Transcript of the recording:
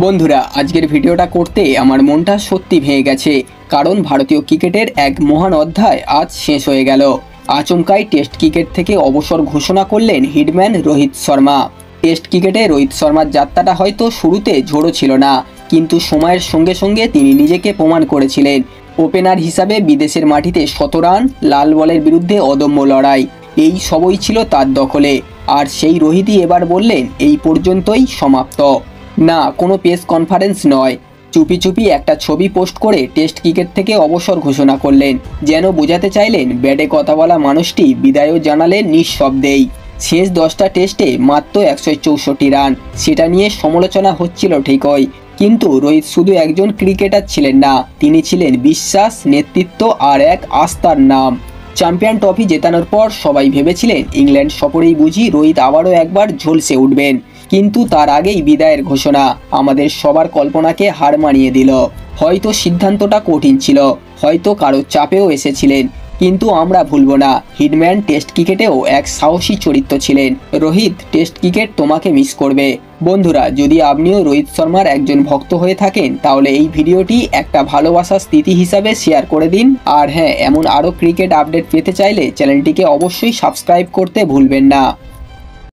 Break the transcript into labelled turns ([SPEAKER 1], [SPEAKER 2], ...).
[SPEAKER 1] বন্ধুরা, আজকের ভিডিওটা করতে আমার মনটা সত্যি ভেঙে গেছে, কারণ ভারতীয় ক্রিকেটের এক মহান অধ্যায় আজ শেষ হয়ে গেল। আচমকাই টেস্ট ক্রিকেট থেকে অবসর ঘোষণা করলেন হিটম্যান রোহিত শর্মা। টেস্ট ক্রিকেটে রোহিত শর্মার যাত্রাটা হয়তো শুরুতে ঝোড়ো ছিল না, কিন্তু সময়ের সঙ্গে সঙ্গে তিনি নিজেকে প্রমাণ করেছিলেন। ওপেনার হিসাবে বিদেশের মাটিতে ১৭ রান, লাল বলের বিরুদ্ধে অদম্য লড়াই, এই সবই ছিল তার দখলে। আর সেই রোহিতই এবার বললেন এই পর্যন্তই সমাপ্ত। না, কোনো প্রেস কনফারেন্স নয়, চুপি চুপি একটা ছবি পোস্ট করে টেস্ট ক্রিকেট থেকে অবসর ঘোষণা করলেন, যেন বোঝাতে চাইলেন ব্যাটে কথা বলা মানুষটি বিদায়ও জানালেন নিঃশব্দেই। শেষ 10টা টেস্টে মাত্র ১৬৪ রান, সেটা নিয়ে সমালোচনা হচ্ছিল ঠিকই, কিন্তু রোহিত শুধু একজন ক্রিকেটার ছিলেন না, তিনি ছিলেন বিশ্বাস, নেতৃত্ব আর এক আস্থার নাম। চ্যাম্পিয়ন ট্রফি জেতানোর পর সবাই ভেবেছিলেন ইংল্যান্ড সফরেই বুঝি রোহিত আবারও একবার ঝলসে উঠবেন, কিন্তু তার আগেই বিদায়ের ঘোষণা আমাদের সবার কল্পনাকে হার মানিয়ে দিল। হয়তো সিদ্ধান্তটা কঠিন ছিল, হয়তো কারো চাপেও এসেছিলেন, কিন্তু আমরা ভুলব না হিটম্যান টেস্ট ক্রিকেটেও এক সাহসী চরিত্র ছিলেন। রোহিত, টেস্ট ক্রিকেট তোমাকে মিস করবে। বন্ধুরা, যদি আপনিও রোহিত শর্মার একজন ভক্ত হয়ে থাকেন, তাহলে এই ভিডিওটি একটা ভালোবাসার স্মৃতি হিসাবে শেয়ার করে দিন। আর হ্যাঁ, এমন আরও ক্রিকেট আপডেট পেতে চাইলে চ্যানেলটিকে অবশ্যই সাবস্ক্রাইব করতে ভুলবেন না।